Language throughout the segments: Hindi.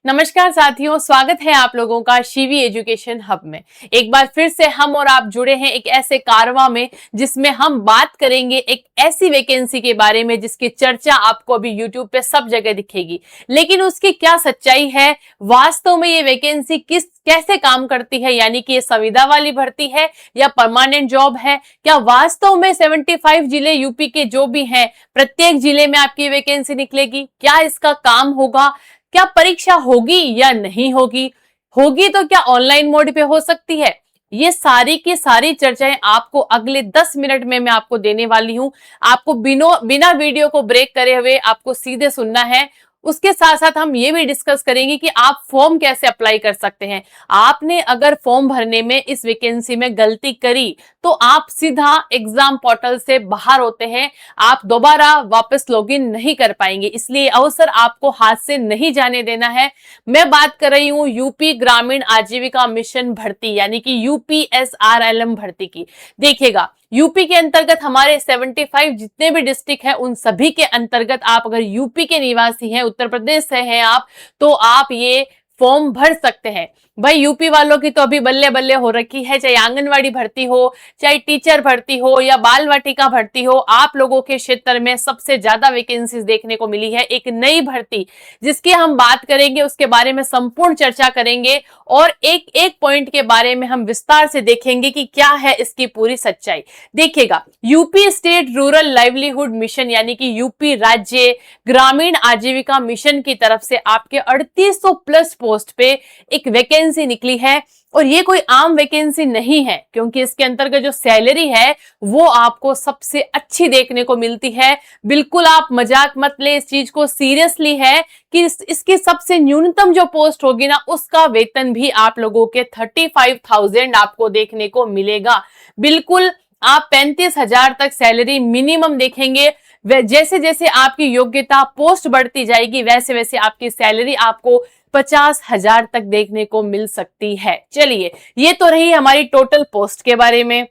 नमस्कार साथियों, स्वागत है आप लोगों का शिवी एजुकेशन हब में। एक बार फिर से हम और आप जुड़े हैं एक ऐसे कारवां में जिसमें हम बात करेंगे एक ऐसी वैकेंसी के बारे में जिसकी चर्चा आपको अभी यूट्यूब पे सब जगह दिखेगी, लेकिन उसकी क्या सच्चाई है, वास्तव में ये वैकेंसी कैसे काम करती है, यानी कि ये संविदा वाली भर्ती है या परमानेंट जॉब है। क्या वास्तव में 75 जिले यूपी के जो भी हैं, प्रत्येक जिले में आपकी वैकेंसी निकलेगी? क्या इसका काम होगा? क्या परीक्षा होगी या नहीं होगी? होगी तो क्या ऑनलाइन मोड पे हो सकती है? ये सारी की सारी चर्चाएं आपको अगले 10 मिनट में मैं आपको देने वाली हूं। आपको बिना वीडियो को ब्रेक करे हुए आपको सीधे सुनना है। उसके साथ साथ हम ये भी डिस्कस करेंगे कि आप फॉर्म कैसे अप्लाई कर सकते हैं। आपने अगर फॉर्म भरने में इस वैकेंसी में गलती करी तो आप सीधा एग्जाम पोर्टल से बाहर होते हैं, आप दोबारा वापस लॉगिन नहीं कर पाएंगे, इसलिए अवसर आपको हाथ से नहीं जाने देना है। मैं बात कर रही हूं यूपी ग्रामीण आजीविका मिशन भर्ती यानी कि यूपीएसआरएलएम भर्ती की। देखिएगा, यूपी के अंतर्गत हमारे 75 जितने भी डिस्ट्रिक्ट हैं उन सभी के अंतर्गत आप अगर यूपी के निवासी हैं, उत्तर प्रदेश से हैं आप, तो आप ये फॉर्म भर सकते हैं। भाई यूपी वालों की तो अभी बल्ले बल्ले हो रखी है, चाहे आंगनवाड़ी भर्ती हो, चाहे टीचर भर्ती हो या बाल वाटिका भर्ती हो, आप लोगों के क्षेत्र में सबसे ज्यादा वैकेंसीज देखने को मिली है। एक नई भर्ती जिसकी हम बात करेंगे, उसके बारे में संपूर्ण चर्चा करेंगे और एक एक पॉइंट के बारे में हम विस्तार से देखेंगे कि क्या है इसकी पूरी सच्चाई। देखिएगा, UP state rural livelihood mission यानी कि यूपी राज्य ग्रामीण आजीविका मिशन की तरफ से आपके 3800 प्लस पोस्ट पे एक वैकेंसी निकली है। और ये कोई आम वैकेंसी नहीं है, क्योंकि इसके अंतर्गत जो सैलरी है वो आपको सबसे अच्छी देखने को मिलती है। बिल्कुल आप मजाक मत ले, इस चीज को सीरियसली है कि इसकी सबसे न्यूनतम जो पोस्ट होगी ना, उसका वेतन भी आप लोगों के 35,000 आपको देखने को मिलेगा। बिल्कुल आप 35,000 तक सैलरी मिनिमम देखेंगे। जैसे जैसे आपकी योग्यता पोस्ट बढ़ती जाएगी वैसे वैसे आपकी सैलरी आपको 50,000 तक देखने को मिल सकती है। चलिए, ये तो रही हमारी टोटल पोस्ट के बारे में।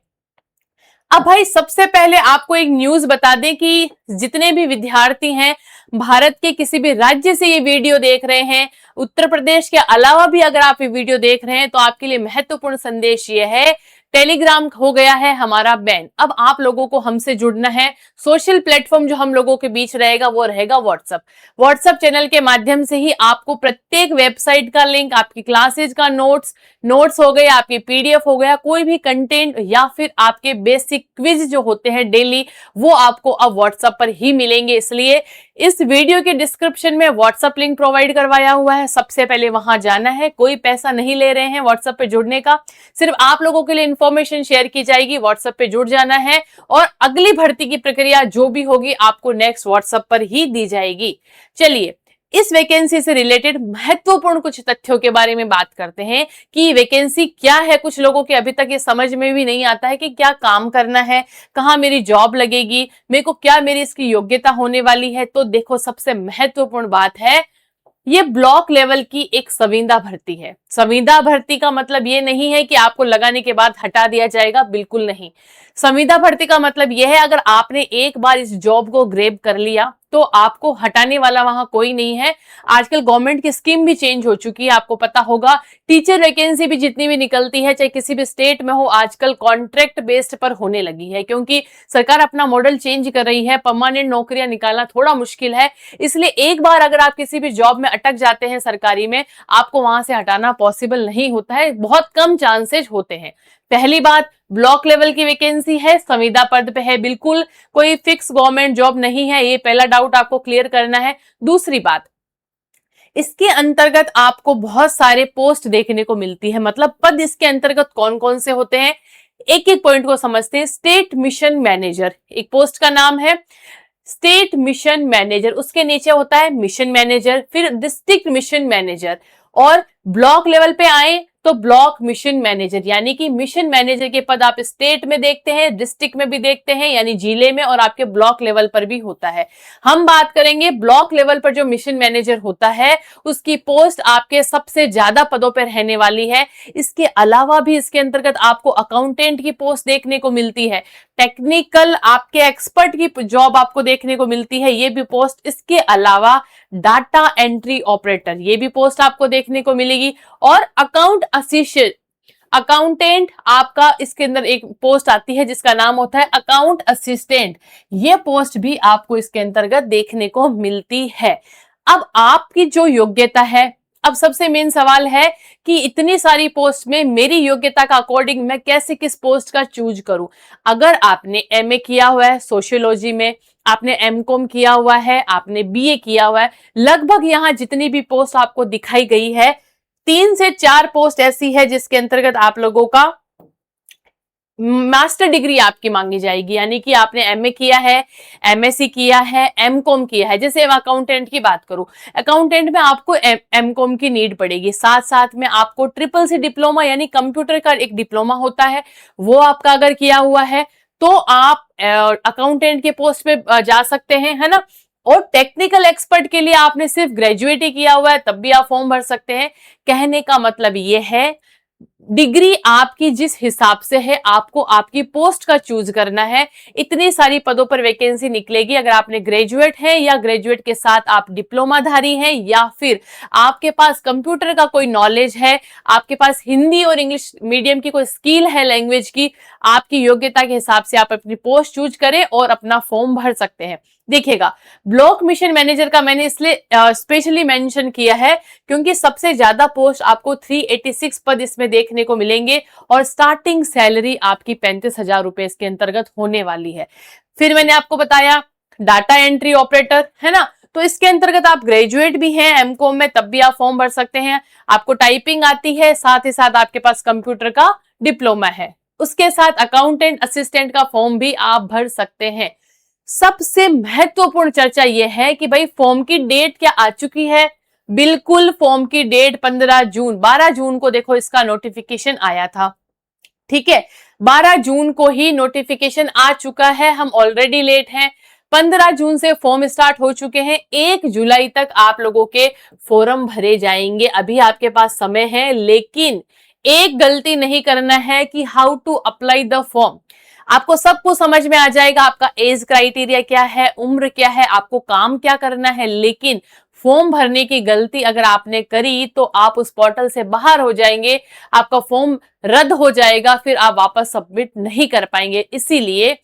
अब भाई सबसे पहले आपको एक न्यूज बता दें कि जितने भी विद्यार्थी हैं भारत के किसी भी राज्य से ये वीडियो देख रहे हैं, उत्तर प्रदेश के अलावा भी अगर आप ये वीडियो देख रहे हैं, तो आपके लिए महत्वपूर्ण संदेश ये है, टेलीग्राम हो गया है हमारा बैन। अब आप लोगों को हमसे जुड़ना है। सोशल प्लेटफॉर्म जो हम लोगों के बीच रहेगा वो रहेगा व्हाट्सएप चैनल के माध्यम से ही आपको प्रत्येक वेबसाइट का लिंक, आपकी क्लासेज का नोट्स हो गए, आपके पीडीएफ हो गया, कोई भी कंटेंट या फिर आपके बेसिक क्विज जो होते हैं डेली, वो आपको अब व्हाट्सएप पर ही मिलेंगे। इसलिए इस वीडियो के डिस्क्रिप्शन में व्हाट्सएप लिंक प्रोवाइड करवाया हुआ है, सबसे पहले वहां जाना है। कोई पैसा नहीं ले रहे हैं व्हाट्सएप पे जुड़ने का, सिर्फ आप लोगों के लिए इंफॉर्मेशन शेयर की जाएगी। व्हाट्सएप पे जुड़ जाना है और अगली भर्ती की प्रक्रिया जो भी होगी आपको नेक्स्ट व्हाट्सएप पर ही दी जाएगी। चलिए, इस वैकेंसी से रिलेटेड महत्वपूर्ण कुछ तथ्यों के बारे में बात करते हैं कि वैकेंसी क्या है। कुछ लोगों के अभी तक ये समझ में भी नहीं आता है कि क्या काम करना है, कहाँ मेरी जॉब लगेगी, मेरे को क्या मेरी इसकी योग्यता होने वाली है। तो देखो, सबसे महत्वपूर्ण बात है, ये ब्लॉक लेवल की एक संविदा भर्ती है। संविदा भर्ती का मतलब ये नहीं है कि आपको लगाने के बाद हटा दिया जाएगा, बिल्कुल नहीं। संविदा भर्ती का मतलब यह है, अगर आपने एक बार इस जॉब को ग्रैब कर लिया तो आपको हटाने वाला वहां कोई नहीं है। आजकल गवर्नमेंट की स्कीम भी चेंज हो चुकी है, आपको पता होगा। टीचर वैकेंसी भी जितनी भी निकलती है, चाहे किसी भी स्टेट में हो, आजकल कॉन्ट्रैक्ट बेस्ड पर होने लगी है, क्योंकि सरकार अपना मॉडल चेंज कर रही है। परमानेंट नौकरियां निकालना थोड़ा मुश्किल है, इसलिए एक बार अगर आप किसी भी जॉब में अटक जाते हैं सरकारी में, आपको वहां से हटाना पॉसिबल नहीं होता है, बहुत कम चांसेस होते हैं। पहली बात, ब्लॉक लेवल की वैकेंसी है, संविदा पद पे है, बिल्कुल कोई फिक्स गवर्नमेंट जॉब नहीं है, ये पहला डाउट आपको क्लियर करना है। दूसरी बात, इसके अंतर्गत आपको बहुत सारे पोस्ट देखने को मिलती है, मतलब पद इसके अंतर्गत कौन कौन से होते हैं, एक एक पॉइंट को समझते हैं। स्टेट मिशन मैनेजर एक पोस्ट का नाम है, स्टेट मिशन मैनेजर, उसके नीचे होता है मिशन मैनेजर, फिर डिस्ट्रिक्ट मिशन मैनेजर। और ब्लॉक लेवल पे आए तो ब्लॉक मिशन मैनेजर, यानी कि मिशन मैनेजर के पद आप स्टेट में देखते हैं, डिस्ट्रिक्ट में भी देखते हैं यानी जिले में, और आपके ब्लॉक लेवल पर भी होता है। हम बात करेंगे ब्लॉक लेवल पर जो मिशन मैनेजर होता है उसकी पोस्ट आपके सबसे ज्यादा पदों पर रहने वाली है। इसके अलावा भी इसके अंतर्गत आपको अकाउंटेंट की पोस्ट देखने को मिलती है, टेक्निकल आपके एक्सपर्ट की जॉब आपको देखने को मिलती है, ये भी पोस्ट। इसके अलावा डाटा एंट्री ऑपरेटर, ये भी पोस्ट आपको देखने को मिलेगी, और अकाउंट असिस्टेंट, अकाउंटेंट आपका इसके अंदर एक पोस्ट आती है जिसका नाम होता है अकाउंट असिस्टेंट, ये पोस्ट भी आपको इसके अंतर्गत देखने को मिलती है। अब आपकी जो योग्यता है, अब सबसे मेन सवाल है कि इतनी सारी पोस्ट में मेरी योग्यता का अकॉर्डिंग मैं कैसे किस पोस्ट का चूज करूं। अगर आपने एमए किया हुआ है सोशियोलॉजी में, आपने एमकॉम किया हुआ है, आपने बीए किया हुआ है, लगभग यहां जितनी भी पोस्ट आपको दिखाई गई है 3 से 4 पोस्ट ऐसी है जिसके अंतर्गत आप लोगों का मास्टर डिग्री आपकी मांगी जाएगी, यानी कि आपने एमए किया है, एमएससी किया है, एमकॉम किया है। जैसे अकाउंटेंट की बात करूं, अकाउंटेंट में आपको एमकॉम की नीड पड़ेगी, साथ साथ में आपको ट्रिपल सी डिप्लोमा यानी कंप्यूटर का एक डिप्लोमा होता है, वो आपका अगर किया हुआ है तो आप अकाउंटेंट के पोस्ट पे जा सकते हैं, है ना। और टेक्निकल एक्सपर्ट के लिए आपने सिर्फ ग्रेजुएट ही किया हुआ है तब भी आप फॉर्म भर सकते हैं। कहने का मतलब ये है डिग्री आपकी जिस हिसाब से है आपको आपकी पोस्ट का चूज करना है। इतनी सारी पदों पर वैकेंसी निकलेगी, अगर आपने ग्रेजुएट है या ग्रेजुएट के साथ आप डिप्लोमाधारी हैं या फिर आपके पास कंप्यूटर का कोई नॉलेज है, आपके पास हिंदी और इंग्लिश मीडियम की कोई स्किल है लैंग्वेज की, आपकी योग्यता के हिसाब से आप अपनी पोस्ट चूज करें और अपना फॉर्म भर सकते हैं। देखिएगा, ब्लॉक मिशन मैनेजर का मैंने इसलिए स्पेशली मेंशन किया है क्योंकि सबसे ज्यादा पोस्ट आपको 386 पद इसमें देखने को मिलेंगे और स्टार्टिंग सैलरी आपकी 35,000 रुपए इसके अंतर्गत होने वाली है। फिर मैंने आपको बताया डाटा एंट्री ऑपरेटर, है ना, तो इसके अंतर्गत आप ग्रेजुएट भी हैं एमकॉम में तब भी आप फॉर्म भर सकते हैं, आपको टाइपिंग आती है, साथ ही साथ आपके पास कंप्यूटर का डिप्लोमा है, उसके साथ अकाउंटेंट असिस्टेंट का फॉर्म भी आप भर सकते हैं। सबसे महत्वपूर्ण चर्चा यह है कि भाई फॉर्म की डेट क्या आ चुकी है। बिल्कुल, फॉर्म की डेट 15 जून, 12 जून को देखो इसका नोटिफिकेशन आया था, ठीक है, 12 जून को ही नोटिफिकेशन आ चुका है, हम ऑलरेडी लेट हैं। 15 जून से फॉर्म स्टार्ट हो चुके हैं, 1 जुलाई तक आप लोगों के फॉर्म भरे जाएंगे, अभी आपके पास समय है। लेकिन एक गलती नहीं करना है कि how to apply the form. आपको सब कुछ समझ में आ जाएगा, आपका एज क्राइटेरिया क्या है, उम्र क्या है, आपको काम क्या करना है, लेकिन फॉर्म भरने की गलती अगर आपने करी तो आप उस पोर्टल से बाहर हो जाएंगे, आपका फॉर्म रद्द हो जाएगा, फिर आप वापस सबमिट नहीं कर पाएंगे। इसीलिए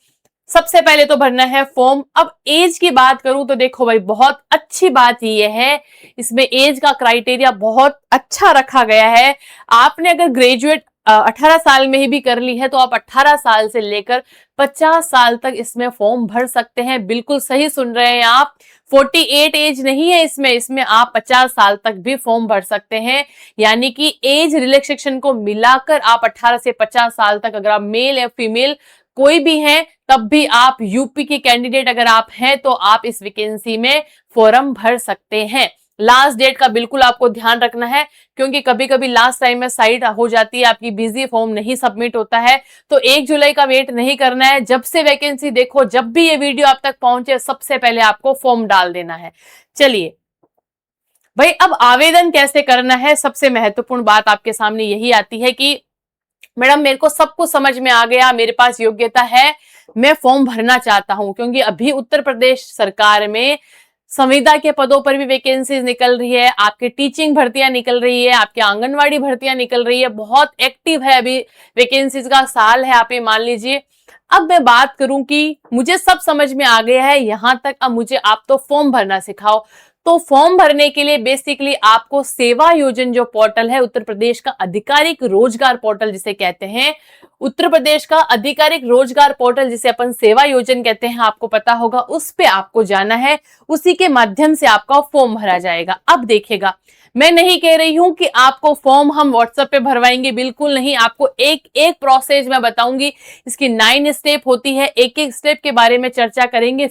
सबसे पहले तो भरना है फॉर्म। अब एज की बात करूं तो देखो भाई, बहुत अच्छी बात यह है, इसमें एज का क्राइटेरिया बहुत अच्छा रखा गया है। आपने अगर ग्रेजुएट 18 साल में ही भी कर ली है तो आप 18 साल से लेकर 50 साल तक इसमें फॉर्म भर सकते हैं। बिल्कुल सही सुन रहे हैं आप, 48 एज नहीं है इसमें आप 50 साल तक भी फॉर्म भर सकते हैं, यानी कि एज रिलैक्सेशन को मिलाकर आप 18 से 50 साल तक, अगर आप मेल या फीमेल कोई भी हैं तब भी आप यूपी के कैंडिडेट अगर आप हैं तो आप इस वैकेंसी में फॉर्म भर सकते हैं। लास्ट डेट का बिल्कुल आपको ध्यान रखना है क्योंकि कभी कभी लास्ट टाइम में साइट हो जाती है आपकी बिजी, फॉर्म नहीं सबमिट होता है, तो 1 जुलाई का वेट नहीं करना है। जब से वैकेंसी देखो, जब भी ये वीडियो आप तक पहुंचे, सबसे पहले आपको फॉर्म डाल देना है। चलिए भाई, अब आवेदन कैसे करना है, सबसे महत्वपूर्ण बात आपके सामने यही आती है कि मैडम मेरे को सब कुछ समझ में आ गया, मेरे पास योग्यता है, मैं फॉर्म भरना चाहता हूं, क्योंकि अभी उत्तर प्रदेश सरकार में संविदा के पदों पर भी वैकेंसीज निकल रही है, आपके टीचिंग भर्तियां निकल रही है, आपके आंगनवाड़ी भर्तियां निकल रही है, बहुत एक्टिव है, अभी वैकेंसीज का साल है, आप ये मान लीजिए। अब मैं बात करूं कि मुझे सब समझ में आ गया है यहां तक, अब मुझे आप तो फॉर्म भरना सिखाओ। तो फॉर्म भरने के लिए बेसिकली आपको सेवा योजन जो पोर्टल है, उत्तर प्रदेश का आधिकारिक रोजगार पोर्टल जिसे कहते हैं, उत्तर प्रदेश का आधिकारिक रोजगार पोर्टल जिसे अपन सेवा योजन कहते हैं, आपको पता होगा, उस पे आपको जाना है, उसी के माध्यम से आपका फॉर्म भरा जाएगा। अब देखिएगा, मैं नहीं कह रही हूं कि आपको फॉर्म हम व्हाट्सएप पे भरवाएंगे, बिल्कुल नहीं, आपको एक एक प्रोसेस मैं बताऊंगी, इसकी 9 स्टेप होती है, एक एक स्टेप के बारे में चर्चा करेंगे।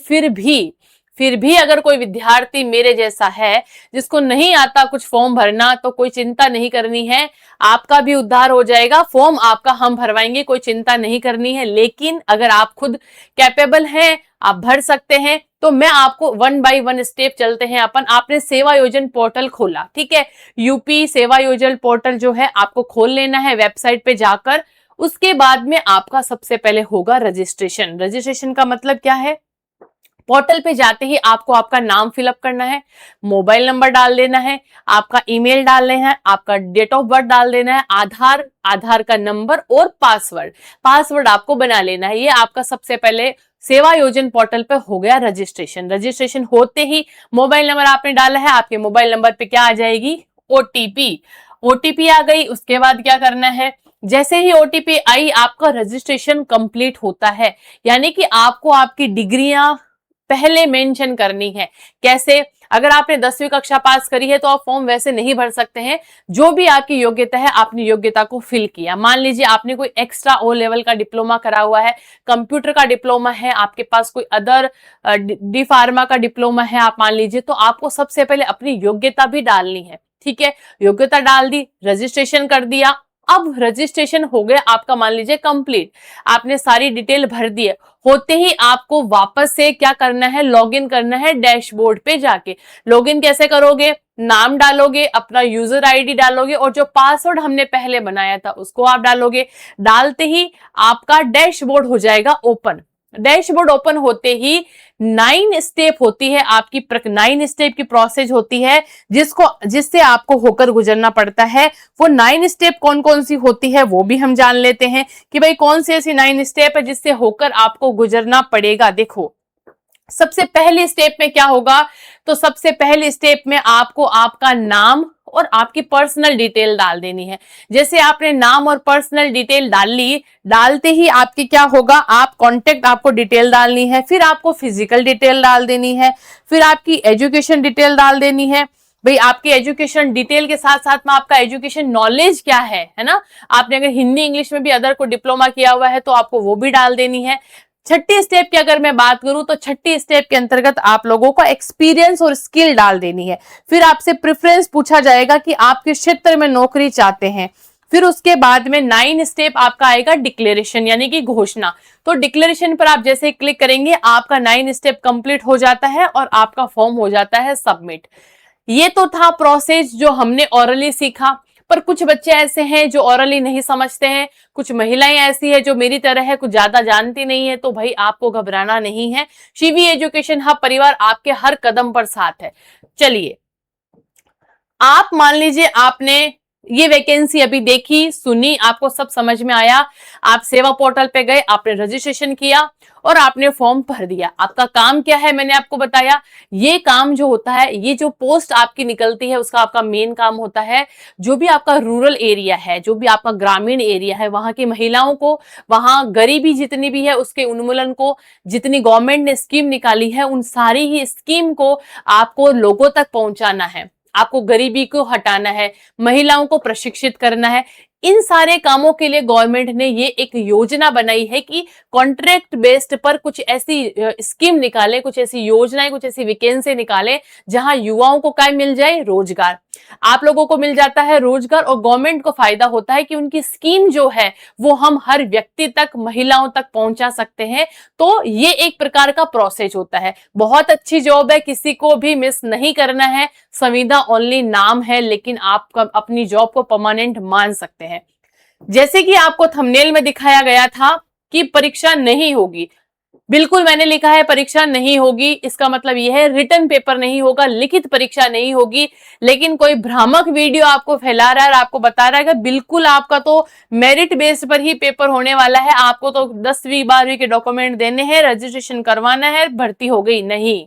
फिर भी अगर कोई विद्यार्थी मेरे जैसा है जिसको नहीं आता कुछ फॉर्म भरना, तो कोई चिंता नहीं करनी है, आपका भी उद्धार हो जाएगा। फॉर्म आपका हम भरवाएंगे, कोई चिंता नहीं करनी है। लेकिन अगर आप खुद कैपेबल हैं, आप भर सकते हैं, तो मैं आपको 1 बाय 1 स्टेप चलते हैं अपन। आपने सेवा योजन पोर्टल खोला, ठीक है, यूपी सेवा योजन पोर्टल जो है आपको खोल लेना है वेबसाइट पे जाकर। उसके बाद में आपका सबसे पहले होगा रजिस्ट्रेशन। रजिस्ट्रेशन का मतलब क्या है? पोर्टल पे जाते ही आपको आपका नाम फिलअप करना है, मोबाइल नंबर डाल देना है, आपका ईमेल डाल देना है, आपका डेट ऑफ बर्थ डाल देना है, आधार का नंबर और पासवर्ड आपको बना लेना है। ये आपका सबसे पहले सेवा योजन पोर्टल पे हो गया रजिस्ट्रेशन। रजिस्ट्रेशन होते ही मोबाइल नंबर आपने डाला है, आपके मोबाइल नंबर पे क्या आ जाएगी? ओटीपी आ गई। उसके बाद क्या करना है? जैसे ही ओटीपी आई, आपका रजिस्ट्रेशन कंप्लीट होता है। यानी कि आपको आपकी डिग्रियां पहले मेंशन करनी है। कैसे? अगर आपने 10वीं कक्षा पास करी है तो आप फॉर्म वैसे नहीं भर सकते हैं। जो भी आपकी योग्यता है, आपने योग्यता को फिल किया। मान लीजिए आपने कोई एक्स्ट्रा ओ लेवल का डिप्लोमा करा हुआ है, कंप्यूटर का डिप्लोमा है, आपके पास कोई अदर डी फार्मा का डिप्लोमा है, आप मान लीजिए, तो आपको सबसे पहले अपनी योग्यता भी डालनी है। ठीक है, योग्यता डाल दी, रजिस्ट्रेशन कर दिया। अब रजिस्ट्रेशन हो गया आपका, मान लीजिए कंप्लीट, आपने सारी डिटेल भर दी है। होते ही आपको वापस से क्या करना है? लॉगिन करना है डैशबोर्ड पे जाके। लॉगिन कैसे करोगे? नाम डालोगे, अपना यूजर आईडी डालोगे और जो पासवर्ड हमने पहले बनाया था उसको आप डालोगे। डालते ही आपका डैशबोर्ड हो जाएगा ओपन। डैशबोर्ड ओपन होते ही 9 स्टेप होती है आपकी 9 स्टेप की प्रोसेस होती है जिससे आपको होकर गुजरना पड़ता है। वो 9 स्टेप कौन कौन सी होती है वो भी हम जान लेते हैं कि भाई कौन सी ऐसी 9 स्टेप है जिससे होकर आपको गुजरना पड़ेगा। देखो, सबसे पहले स्टेप में क्या होगा? तो सबसे पहले स्टेप में आपको आपका नाम और आपकी पर्सनल डिटेल डाल देनी है। जैसे आपने नाम और पर्सनल डिटेल डाल ली, डालते ही आपकी क्या होगा? आप कांटेक्ट आपको डिटेल डालनी है, फिर आपको फिजिकल डिटेल डाल देनी है, फिर आपकी एजुकेशन डिटेल डाल देनी है। भाई आपकी एजुकेशन डिटेल के साथ साथ में आपका एजुकेशन नॉलेज क्या है ना? आपने अगर हिंदी इंग्लिश में भी अदर को डिप्लोमा किया हुआ है तो आपको वो भी डाल देनी है। छठी स्टेप की अगर मैं बात करूं तो छठी स्टेप के अंतर्गत आप लोगों को एक्सपीरियंस और स्किल डाल देनी है। फिर आपसे प्रेफरेंस पूछा जाएगा कि आप किस क्षेत्र में नौकरी चाहते हैं। फिर उसके बाद में 9 स्टेप आपका आएगा डिक्लेरेशन, यानी कि घोषणा। तो डिक्लेरेशन पर आप जैसे क्लिक करेंगे, आपका 9 स्टेप कंप्लीट हो जाता है और आपका फॉर्म हो जाता है सबमिट। ये तो था प्रोसेस जो हमने ओरली सीखा। पर कुछ बच्चे ऐसे हैं जो ओरली नहीं समझते हैं, कुछ महिलाएं ऐसी है जो मेरी तरह है, कुछ ज्यादा जानती नहीं है। तो भाई आपको घबराना नहीं है, शिवी एजुकेशन हब परिवार आपके हर कदम पर साथ है। चलिए, आप मान लीजिए आपने ये वैकेंसी अभी देखी, सुनी, आपको सब समझ में आया, आप सेवा पोर्टल पे गए, आपने रजिस्ट्रेशन किया और आपने फॉर्म भर दिया। आपका काम क्या है मैंने आपको बताया। ये काम जो होता है, ये जो पोस्ट आपकी निकलती है उसका आपका मेन काम होता है, जो भी आपका रूरल एरिया है, जो भी आपका ग्रामीण एरिया है, वहां की महिलाओं को, वहां गरीबी जितनी भी है उसके उन्मूलन को, जितनी गवर्नमेंट ने स्कीम निकाली है उन सारी ही स्कीम को आपको लोगों तक पहुंचाना है। आपको गरीबी को हटाना है, महिलाओं को प्रशिक्षित करना है। इन सारे कामों के लिए गवर्नमेंट ने ये एक योजना बनाई है कि कॉन्ट्रैक्ट बेस्ड पर कुछ ऐसी स्कीम निकाले, कुछ ऐसी योजनाएं, कुछ ऐसी वैकेंसी निकाले जहां युवाओं को क्या मिल जाए? रोजगार। आप लोगों को मिल जाता है रोजगार और गवर्नमेंट को फायदा होता है कि उनकी स्कीम जो है वो हम हर व्यक्ति तक, महिलाओं तक पहुंचा सकते हैं। तो ये एक प्रकार का प्रोसेस होता है। बहुत अच्छी जॉब है, किसी को भी मिस नहीं करना है। संविदा ओनली नाम है, लेकिन आप अपनी जॉब को परमानेंट मान सकते हैं। जैसे कि आपको थंबनेल में दिखाया गया था कि परीक्षा नहीं होगी, बिल्कुल मैंने लिखा है परीक्षा नहीं होगी। इसका मतलब यह है रिटन पेपर नहीं होगा, लिखित परीक्षा नहीं होगी। लेकिन कोई भ्रामक वीडियो आपको फैला रहा है और आपको बता रहा है कि बिल्कुल आपका तो मेरिट बेस पर ही पेपर होने वाला है, आपको तो 10वीं 12वीं के डॉक्यूमेंट देने हैं, रजिस्ट्रेशन करवाना है, भर्ती हो गई। नहीं,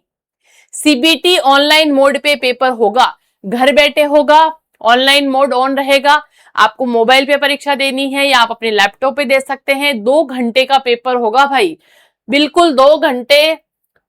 सीबीटी ऑनलाइन मोड पे पेपर होगा, घर बैठे होगा, ऑनलाइन मोड ऑन रहेगा। आपको मोबाइल पे परीक्षा देनी है या आप अपने लैपटॉप पे दे सकते हैं। 2 घंटे का पेपर होगा भाई, बिल्कुल 2 घंटे।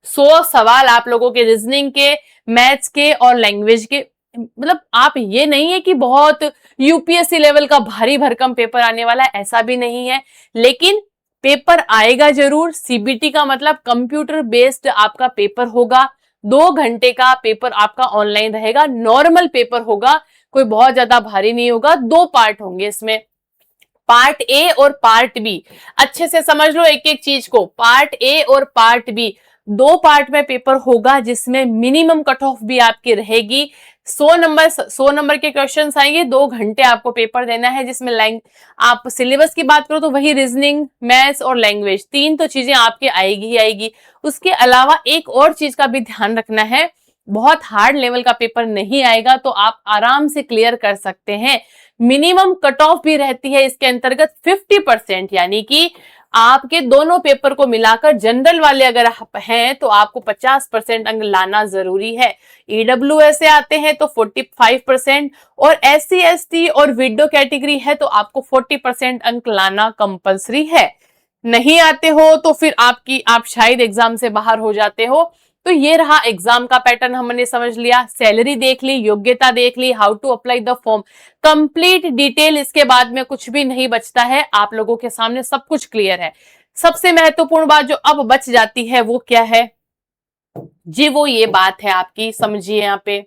100 सवाल आप लोगों के रीजनिंग के, मैथ्स के और लैंग्वेज के। मतलब आप ये नहीं है कि बहुत यूपीएससी लेवल का भारी भरकम पेपर आने वाला है, ऐसा भी नहीं है। लेकिन पेपर आएगा जरूर। सीबीटी का मतलब कंप्यूटर बेस्ड आपका पेपर होगा। 2 घंटे का पेपर आपका ऑनलाइन रहेगा, नॉर्मल पेपर होगा, कोई बहुत ज्यादा भारी नहीं होगा। 2 पार्ट होंगे इसमें, पार्ट ए और पार्ट बी। अच्छे से समझ लो एक एक चीज को, पार्ट ए और पार्ट बी 2 पार्ट में पेपर होगा, जिसमें मिनिमम कट ऑफ भी आपकी रहेगी। 100 नंबर के क्वेश्चन आएंगे, 2 घंटे आपको पेपर देना है, जिसमें आप सिलेबस की बात करो तो वही रीजनिंग, मैथ्स और लैंग्वेज, 3 तो चीजें आपके आएगी ही आएगी। उसके अलावा एक और चीज का भी ध्यान रखना है, बहुत हार्ड लेवल का पेपर नहीं आएगा, तो आप आराम से क्लियर कर सकते हैं। मिनिमम कट ऑफ भी रहती है इसके अंतर्गत 50%, यानी कि आपके दोनों पेपर को मिलाकर जनरल वाले अगर आप हैं तो आपको 50% अंक लाना जरूरी है। ईडब्ल्यूएस से आते हैं तो 45%, और SC ST और विडो कैटेगरी है तो आपको 40% अंक लाना कंपलसरी है। नहीं आते हो तो फिर आप शायद एग्जाम से बाहर हो जाते हो। तो ये रहा एग्जाम का पैटर्न, हमने समझ लिया, सैलरी देख ली, योग्यता देख ली, how to apply the form, complete detail. इसके बाद में कुछ भी नहीं बचता है, आप लोगों के सामने सब कुछ क्लियर है। सबसे महत्वपूर्ण बात जो अब बच जाती है वो क्या है जी, वो ये बात है आपकी, समझिए। यहाँ पे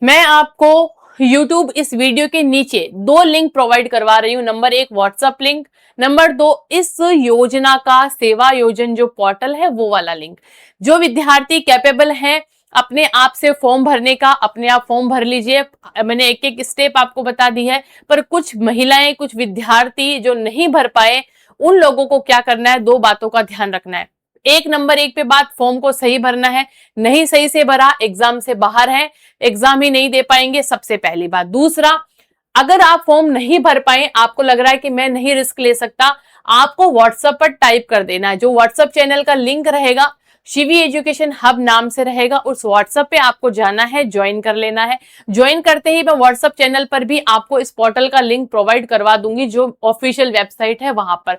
मैं आपको YouTube इस वीडियो के नीचे 2 लिंक प्रोवाइड करवा रही हूँ। नंबर 1 व्हाट्सएप लिंक, नंबर 2 इस योजना का सेवा योजन जो पोर्टल है वो वाला लिंक। जो विद्यार्थी कैपेबल हैं अपने आप से फॉर्म भरने का, अपने आप फॉर्म भर लीजिए। मैंने एक एक स्टेप आपको बता दी है, पर कुछ महिलाएं, कुछ विद्यार्थी जो नहीं भर पाए, उन लोगों को क्या करना है, 2 बातों का ध्यान रखना है। नंबर 1 पे बात, फॉर्म को सही भरना है, नहीं सही से भरा एग्जाम से बाहर है, एग्जाम ही नहीं दे पाएंगे, सबसे पहली बात। दूसरा, अगर आप फॉर्म नहीं भर पाए, आपको लग रहा है कि मैं नहीं रिस्क ले सकता, आपको व्हाट्सएप पर टाइप कर देना है। जो व्हाट्सएप चैनल का लिंक रहेगा, शिवी एजुकेशन हब नाम से रहेगा, उस व्हाट्सएप पे आपको जाना है, ज्वाइन कर लेना है। ज्वाइन करते ही मैं व्हाट्सएप चैनल पर भी आपको इस पोर्टल का लिंक प्रोवाइड करवा दूंगी, जो ऑफिशियल वेबसाइट है वहां पर।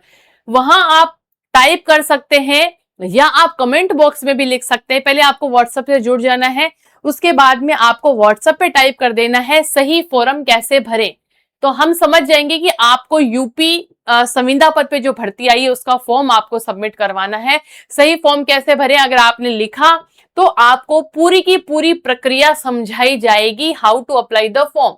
वहां आप टाइप कर सकते हैं या आप कमेंट बॉक्स में भी लिख सकते हैं। पहले आपको व्हाट्सएप से जुड़ जाना है, उसके बाद में आपको व्हाट्सएप पे टाइप कर देना है सही फॉर्म कैसे भरें, तो हम समझ जाएंगे कि आपको यूपी संविदा पद पे जो भर्ती आई है उसका फॉर्म आपको सबमिट करवाना है। सही फॉर्म कैसे भरें अगर आपने लिखा तो आपको पूरी की पूरी प्रक्रिया समझाई जाएगी, how to apply the form.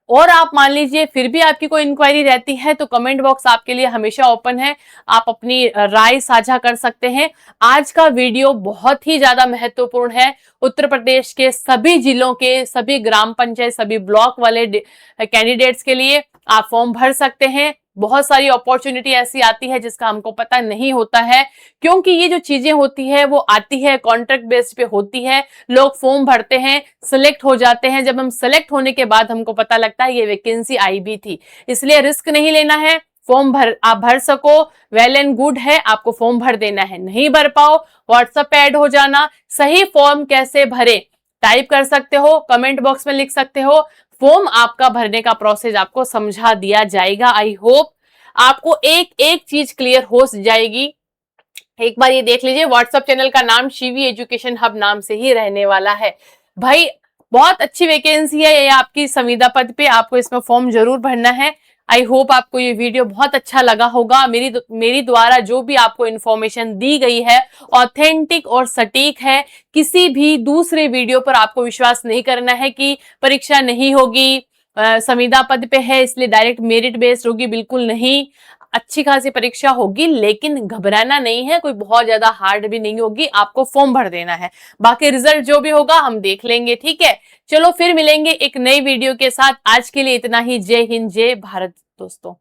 और आप मान लीजिए फिर भी आपकी कोई इंक्वायरी रहती है तो कमेंट बॉक्स आपके लिए हमेशा ओपन है, आप अपनी राय साझा कर सकते हैं। आज का वीडियो बहुत ही ज्यादा महत्वपूर्ण है। उत्तर प्रदेश के सभी जिलों के सभी ग्राम पंचायत, सभी ब्लॉक वाले कैंडिडेट्स के लिए आप फॉर्म भर सकते हैं। बहुत सारी अपॉर्चुनिटी ऐसी आती है जिसका हमको पता नहीं होता है, क्योंकि ये जो चीजें होती है वो आती है कॉन्ट्रैक्ट बेस पे होती है। लोग फॉर्म भरते हैं, सिलेक्ट हो जाते हैं, जब हम सिलेक्ट होने के बाद हमको पता लगता है ये वैकेंसी आई भी थी। इसलिए रिस्क नहीं लेना है, फॉर्म आप भर सको, वेल एंड गुड है, आपको फॉर्म भर देना है। नहीं भर पाओ, व्हाट्सएप पे ऐड हो जाना। सही फॉर्म कैसे भरे टाइप कर सकते हो, कमेंट बॉक्स में लिख सकते हो, फॉर्म आपका भरने का प्रोसेस आपको समझा दिया जाएगा। आई होप आपको एक एक चीज क्लियर हो जाएगी। एक बार ये देख लीजिए, व्हाट्सएप चैनल का नाम शिवी एजुकेशन हब नाम से ही रहने वाला है। भाई बहुत अच्छी वैकेंसी है ये आपकी संविदा पद पे, आपको इसमें फॉर्म जरूर भरना है। आई होप आपको ये वीडियो बहुत अच्छा लगा होगा। मेरी द्वारा जो भी आपको इन्फॉर्मेशन दी गई है ऑथेंटिक और सटीक है। किसी भी दूसरे वीडियो पर आपको विश्वास नहीं करना है कि परीक्षा नहीं होगी, संविदा पद पे है इसलिए डायरेक्ट मेरिट बेस्ड होगी, बिल्कुल नहीं। अच्छी खासी परीक्षा होगी, लेकिन घबराना नहीं है, कोई बहुत ज्यादा हार्ड भी नहीं होगी, आपको फॉर्म भर देना है। बाकी रिजल्ट जो भी होगा हम देख लेंगे, ठीक है। चलो फिर मिलेंगे एक नई वीडियो के साथ। आज के लिए इतना ही। जय हिंद, जय भारत दोस्तों।